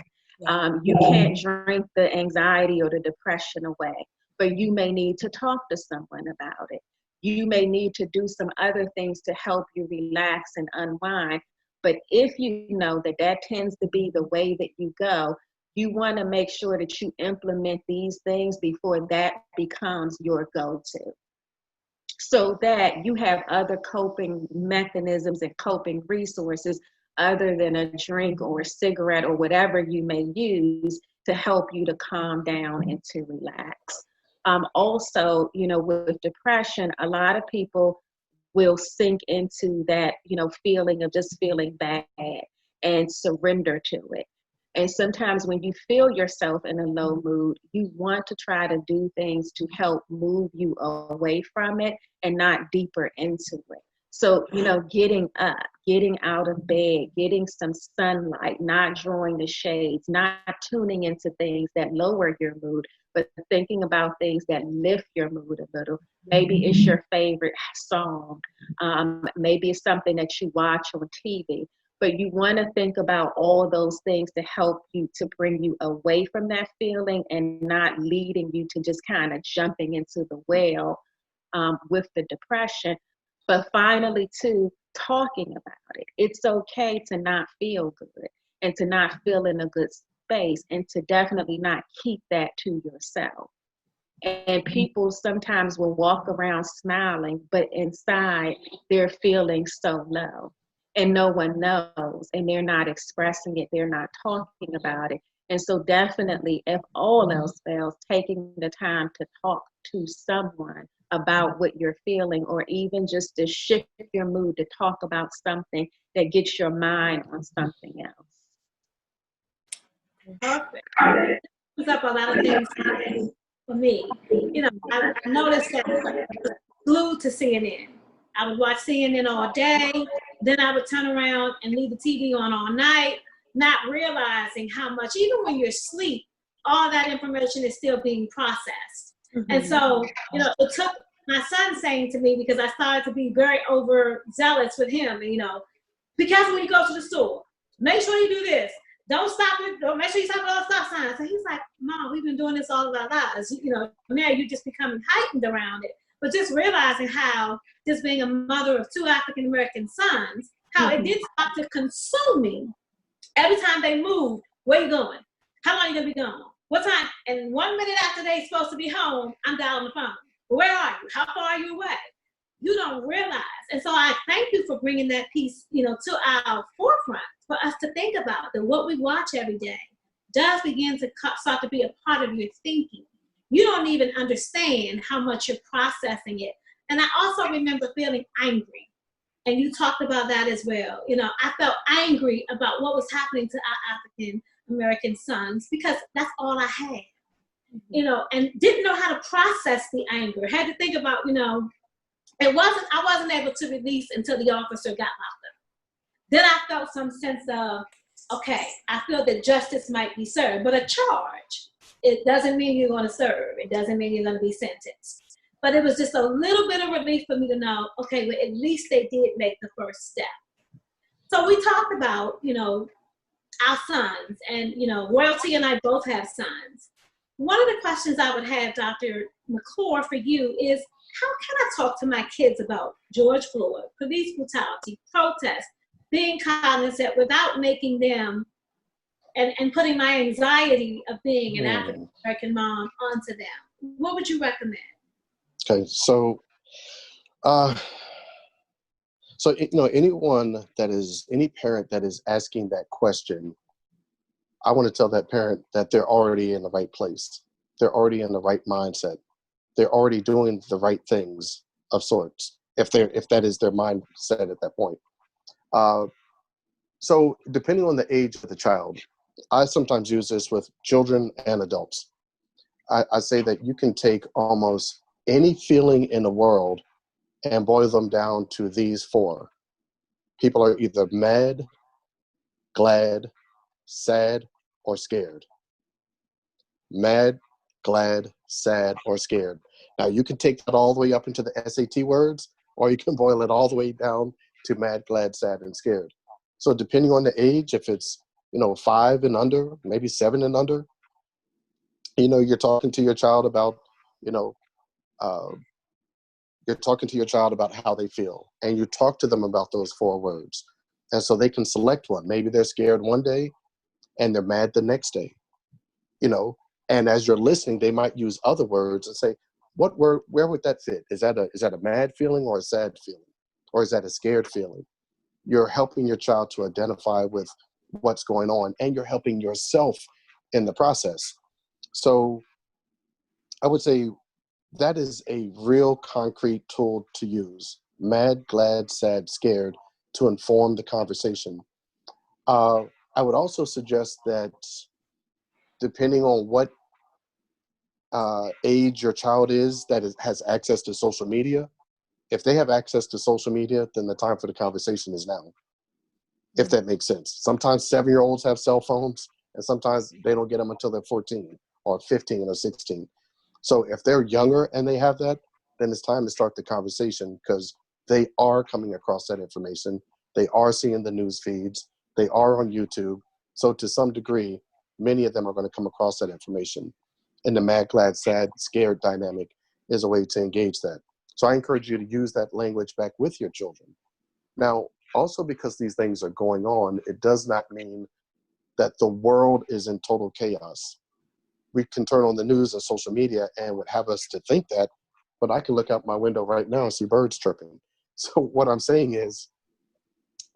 You can't drink the anxiety or the depression away, but you may need to talk to someone about it. You may need to do some other things to help you relax and unwind. But if you know that tends to be the way that you go, you want to make sure that you implement these things before that becomes your go-to, so that you have other coping mechanisms and coping resources other than a drink or a cigarette or whatever you may use to help you to calm down and to relax. Also, with depression, a lot of people will sink into that, feeling of just feeling bad and surrender to it. And sometimes when you feel yourself in a low mood, you want to try to do things to help move you away from it and not deeper into it. So, getting up, getting out of bed, getting some sunlight, not drawing the shades, not tuning into things that lower your mood, but thinking about things that lift your mood a little. Maybe it's your favorite song. Maybe it's something that you watch on TV. But you want to think about all those things to help you, to bring you away from that feeling and not leading you to just kind of jumping into the well with the depression. But finally, too, talking about it. It's okay to not feel good and to not feel in a good space, and to definitely not keep that to yourself. And people sometimes will walk around smiling, but inside they're feeling so low. And no one knows, and they're not expressing it, they're not talking about it. And so definitely, if all else fails, taking the time to talk to someone about what you're feeling, or even just to shift your mood, to talk about something that gets your mind on something else. Perfect. Brings up a lot of things for me. I noticed that I was glued to CNN. I would watch CNN all day, then I would turn around and leave the TV on all night, not realizing how much, even when you're asleep, all that information is still being processed. Mm-hmm. And so, it took my son saying to me, because I started to be very overzealous with him, be careful when you go to the store. Make sure you do this. Don't stop it. Don't make sure you stop at all the stop signs. So he's like, Mom, we've been doing this all of our lives. Now you're just becoming heightened around it. But just realizing how, just being a mother of 2 African-American sons, how it did start to consume me. Every time they move, where you going? How long are you going to be gone? What time? And 1 minute after they're supposed to be home, I'm dialing the phone. Where are you? How far are you away? You don't realize. And so I thank you for bringing that piece, to our forefront for us to think about, that what we watch every day does begin to start to be a part of your thinking. You don't even understand how much you're processing it. And I also remember feeling angry. And you talked about that as well. I felt angry about what was happening to our African American sons, because that's all I had, and didn't know how to process the anger. Had to think about, I wasn't able to release until the officer got locked up. then I felt some sense of, okay, I feel that justice might be served, but a charge, it doesn't mean you're going to serve. It doesn't mean you're going to be sentenced. But it was just a little bit of relief for me to know, okay, well, at least they did make the first step. So we talked about, our sons, and, Royalty and I both have sons. One of the questions I would have, Dr. McClure, for you is, how can I talk to my kids about George Floyd, police brutality, protests, being cognizant without making them and putting my anxiety of being an African American mom onto them? What would you recommend? Okay, so any parent that is asking that question, I want to tell that parent that they're already in the right place. They're already in the right mindset. They're already doing the right things of sorts, if that is their mindset at that point. So depending on the age of the child, I sometimes use this with children and adults. I say that you can take almost any feeling in the world and boil them down to these four. People are either mad, glad, sad, or scared. Mad, glad, sad, or scared. Now you can take that all the way up into the SAT words, or you can boil it all the way down to mad, glad, sad, and scared. So depending on the age, if it's 5 and under, maybe 7 and under, you're talking to your child about how they feel, and you talk to them about those 4 words, and so they can select one. Maybe they're scared one day and they're mad the next day, and as you're listening, they might use other words and say, what word, where would that fit? Is that a mad feeling or a sad feeling, or is that a scared feeling? You're helping your child to identify with what's going on, and you're helping yourself in the process. So I would say that is a real concrete tool to use: mad, glad, sad, scared, to inform the conversation. I would also suggest that depending on what age your child is that has access to social media, if they have access to social media, then the time for the conversation is now, if that makes sense. Sometimes 7-year-olds have cell phones, and sometimes they don't get them until they're 14 or 15 or 16. So if they're younger and they have that, then it's time to start the conversation, because they are coming across that information. They are seeing the news feeds. They are on YouTube. So to some degree, many of them are going to come across that information. And the mad, glad, sad, scared dynamic is a way to engage that. So I encourage you to use that language back with your children. Now, also, because these things are going on, it does not mean that the world is in total chaos. We can turn on the news and social media and would have us to think that, but I can look out my window right now and see birds chirping. So what I'm saying is,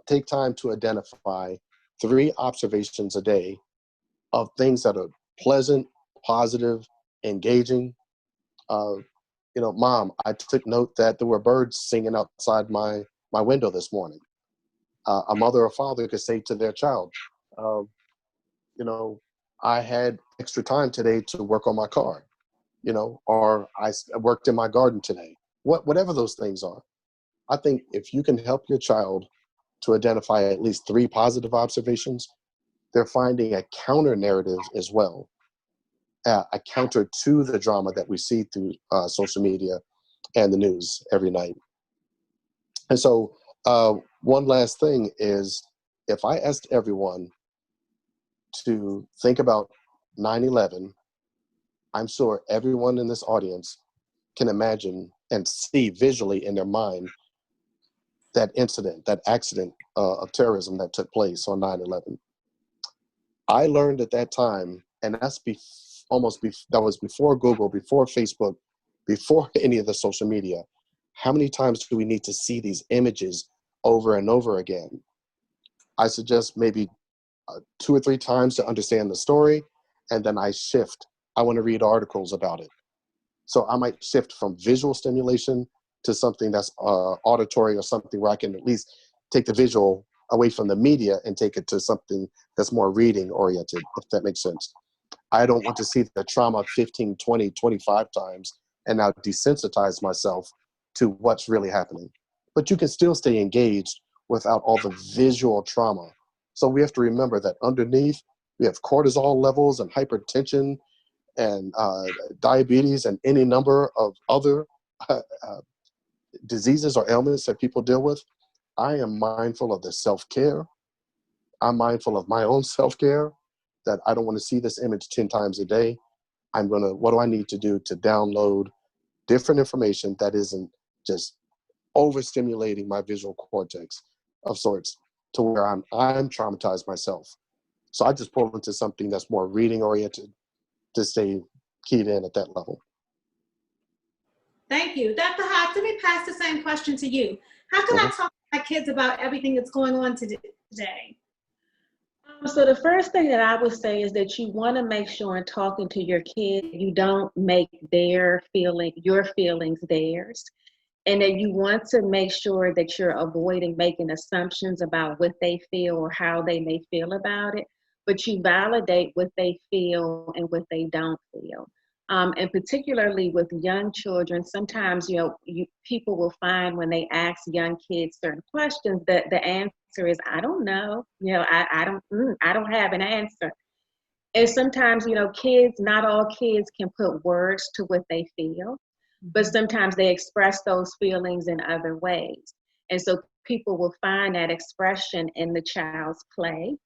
take time to identify 3 observations a day of things that are pleasant, positive, engaging. Mom, I took note that there were birds singing outside my window this morning. A mother or father could say to their child, I had extra time today to work on my car, or I worked in my garden today. Whatever those things are. I think if you can help your child to identify at least 3 positive observations, they're finding a counter narrative as well, a counter to the drama that we see through social media and the news every night. And so one last thing is, if I asked everyone to think about 9/11, I'm sure everyone in this audience can imagine and see visually in their mind that incident, that accident of terrorism that took place on 9/11. I learned at that time, and that was before Google, before Facebook, before any of the social media. How many times do we need to see these images over and over again? I suggest maybe 2 or 3 times to understand the story, and then I shift. I want to read articles about it. So I might shift from visual stimulation to something that's auditory, or something where I can at least take the visual away from the media and take it to something that's more reading oriented, if that makes sense. I don't want to see the trauma 15, 20, 25 times and now desensitize myself to what's really happening. But you can still stay engaged without all the visual trauma. So we have to remember that underneath, we have cortisol levels and hypertension and diabetes and any number of other diseases or ailments that people deal with. I am mindful of the self-care. I'm mindful of my own self-care, that I don't want to see this image 10 times a day. What do I need to do to download different information that isn't just overstimulating my visual cortex of sorts to where I'm traumatized myself. So I just pull into something that's more reading oriented to stay keyed in at that level. Thank you. Dr. Hodge, let me pass the same question to you. How can I talk to my kids about everything that's going on today? So the first thing that I would say is that you want to make sure in talking to your kid, you don't make your feelings theirs. And that you want to make sure that you're avoiding making assumptions about what they feel or how they may feel about it, but you validate what they feel and what they don't feel. And particularly with young children, sometimes, people will find when they ask young kids certain questions that the answer is, I don't know, I don't have an answer. And sometimes, kids, not all kids can put words to what they feel, but sometimes they express those feelings in other ways. And so people will find that expression in the child's play,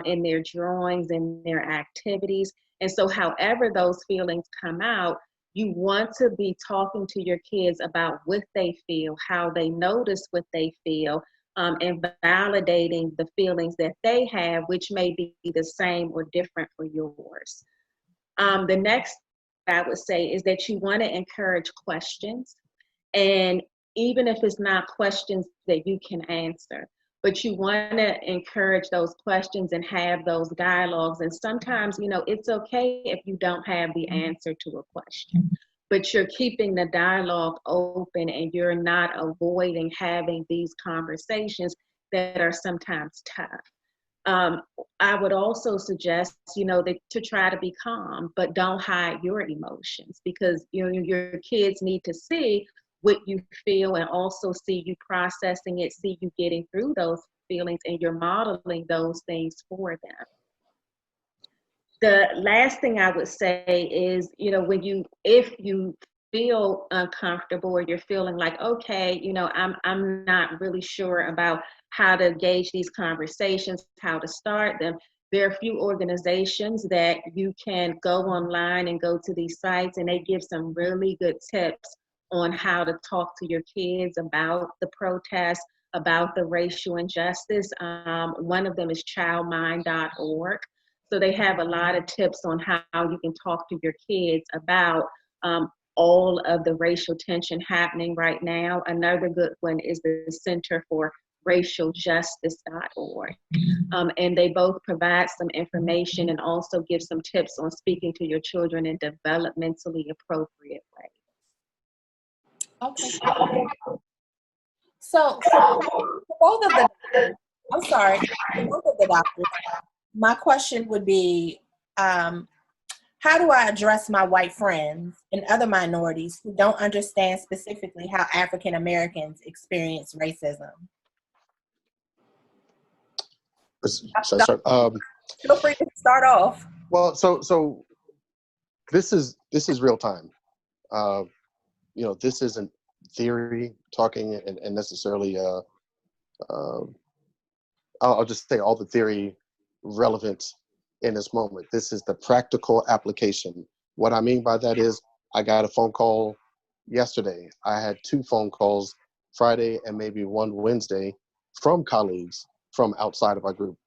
in their drawings, in their activities. And so however those feelings come out, you want to be talking to your kids about what they feel, how they notice what they feel, and validating the feelings that they have, which may be the same or different for yours. The next I would say is that you want to encourage questions, and even if it's not questions that you can answer, but you want to encourage those questions and have those dialogues. And sometimes, it's okay if you don't have the answer to a question, but you're keeping the dialogue open and you're not avoiding having these conversations that are sometimes tough. I would also suggest, that to try to be calm, but don't hide your emotions, because your kids need to see what you feel and also see you processing it, see you getting through those feelings, and you're modeling those things for them. The last thing I would say is, if you feel uncomfortable or you're feeling like, okay, I'm not really sure about how to gauge these conversations, how to start them. There are a few organizations that you can go online and go to these sites, and they give some really good tips on how to talk to your kids about the protests, about the racial injustice. One of them is childmind.org. So they have a lot of tips on how you can talk to your kids about all of the racial tension happening right now. Another good one is the Center for racialjustice.org. And they both provide some information and also give some tips on speaking to your children in developmentally appropriate ways. Okay. So for both of the doctors, my question would be, how do I address my white friends and other minorities who don't understand specifically how African Americans experience racism? Should I start? Feel free to start off. Well, so this is real time. This isn't theory talking and necessarily. I'll just say all the theory relevant in this moment. This is the practical application. What I mean by that is, I got a phone call yesterday. I had 2 phone calls Friday and maybe one Wednesday from colleagues from outside of our group,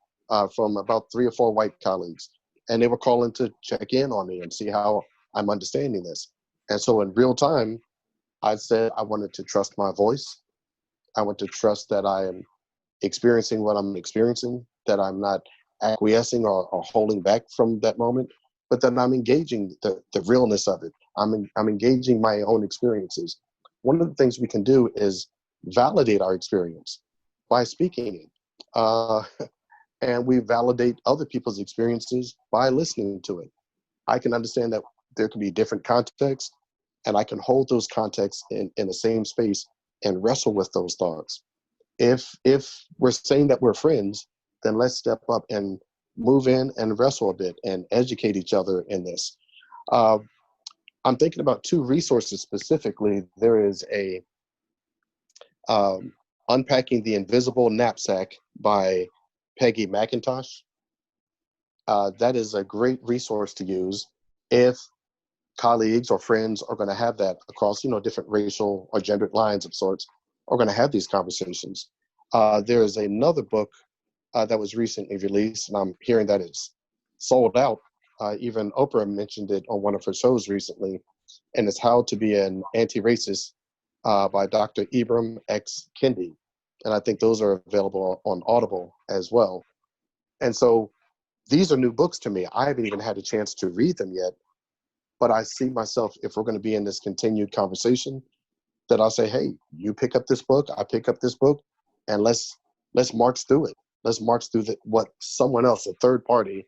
from about 3 or 4 white colleagues. And they were calling to check in on me and see how I'm understanding this. And so in real time, I said I wanted to trust my voice. I want to trust that I am experiencing what I'm experiencing, that I'm not acquiescing or holding back from that moment, but then I'm engaging the realness of it. I'm engaging my own experiences. One of the things we can do is validate our experience by speaking it. And we validate other people's experiences by listening to it. I can understand that there can be different contexts, and I can hold those contexts in the same space and wrestle with those thoughts. if we're saying that we're friends, then let's step up and move in and wrestle a bit and educate each other in this. I'm thinking about two resources specifically. There is a Unpacking the Invisible Knapsack by Peggy McIntosh. That is a great resource to use if colleagues or friends are going to have that across, different racial or gendered lines of sorts, are going to have these conversations. There is another book that was recently released, and I'm hearing that it's sold out. Even Oprah mentioned it on one of her shows recently, and it's How to Be an Anti-Racist by Dr. Ibram X. Kendi. And I think those are available on Audible as well. And so these are new books to me. I haven't even had a chance to read them yet, but I see myself, if we're going to be in this continued conversation, that I'll say, hey, you pick up this book, I pick up this book, and let's march through it. Let's march through what someone else, a third party,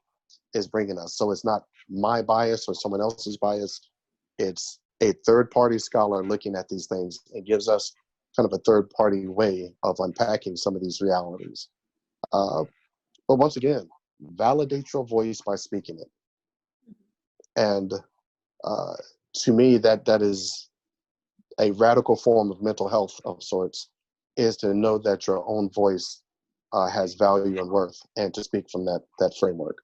is bringing us. So it's not my bias or someone else's bias. It's a third party scholar looking at these things and gives us kind of a third party way of unpacking some of these realities. But once again, validate your voice by speaking it. And to me, that is a radical form of mental health of sorts, is to know that your own voice has value and worth, and to speak from that framework.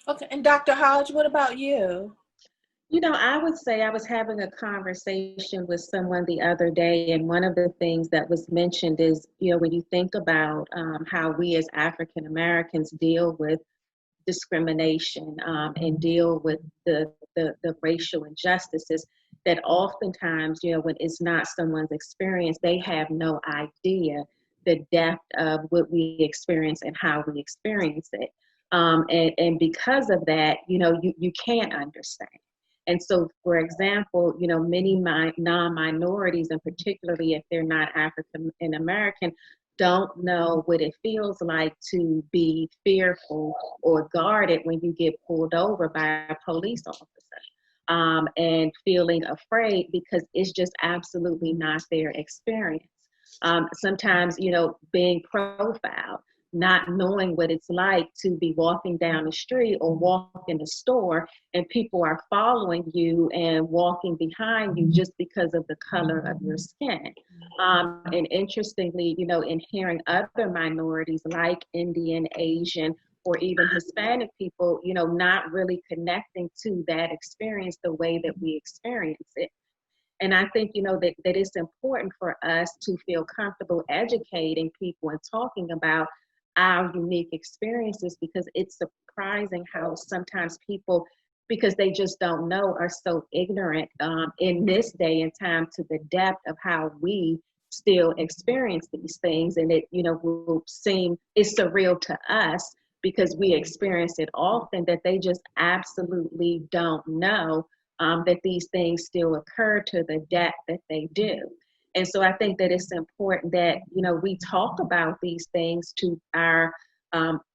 Okay, and Dr. Hodge, what about you? I would say I was having a conversation with someone the other day, and one of the things that was mentioned is, when you think about how we as African Americans deal with discrimination and deal with the racial injustices, that oftentimes, when it's not someone's experience, they have no idea the depth of what we experience and how we experience it. And because of that, you can't understand. And so, for example, many non-minorities, and particularly if they're not African American, don't know what it feels like to be fearful or guarded when you get pulled over by a police officer, and feeling afraid because it's just absolutely not their experience. Sometimes, being profiled, not knowing what it's like to be walking down the street or walk in the store and people are following you and walking behind you just because of the color of your skin. And interestingly, in hearing other minorities like Indian, Asian, or even Hispanic people, not really connecting to that experience the way that we experience it. And I think, that it's important for us to feel comfortable educating people and talking about our unique experiences, because it's surprising how sometimes people, because they just don't know, are so ignorant in this day and time to the depth of how we still experience these things. And it, will seem, it's surreal to us because we experience it often, that they just absolutely don't know that these things still occur to the depth that they do. And so I think that it's important that, we talk about these things to our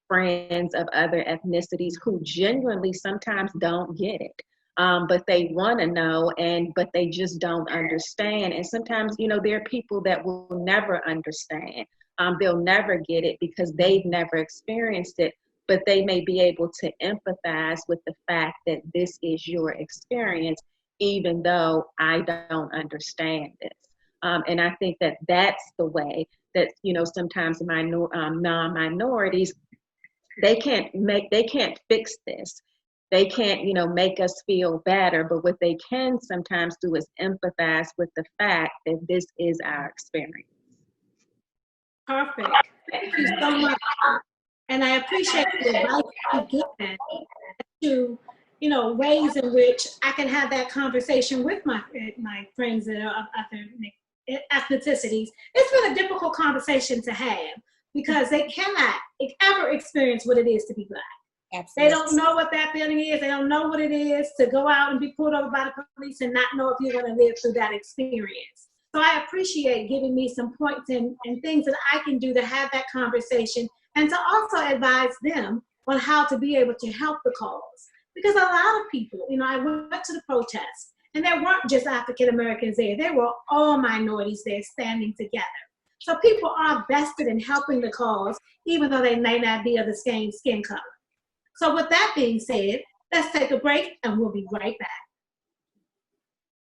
friends of other ethnicities who genuinely sometimes don't get it, but they want to know, but they just don't understand. And sometimes, there are people that will never understand. They'll never get it because they've never experienced it, but they may be able to empathize with the fact that this is your experience, even though I don't understand this. And I think that that's the way that, sometimes non-minorities, they can't fix this. They can't, make us feel better, but what they can sometimes do is empathize with the fact that this is our experience. Perfect. Thank you so much. And I appreciate the advice you've given to, ways in which I can have that conversation with my friends that are of other ethnicities. It's been a difficult conversation to have because they cannot ever experience what it is to be Black. Absolutely. They don't know what that feeling is. They don't know what it is to go out and be pulled over by the police and not know if you're going to live through that experience. So I appreciate giving me some points and things that I can do to have that conversation and to also advise them on how to be able to help the cause. Because a lot of people, I went to the protest and there weren't just African Americans there. There were all minorities there standing together. So people are vested in helping the cause, even though they may not be of the same skin color. So with that being said, let's take a break and we'll be right back.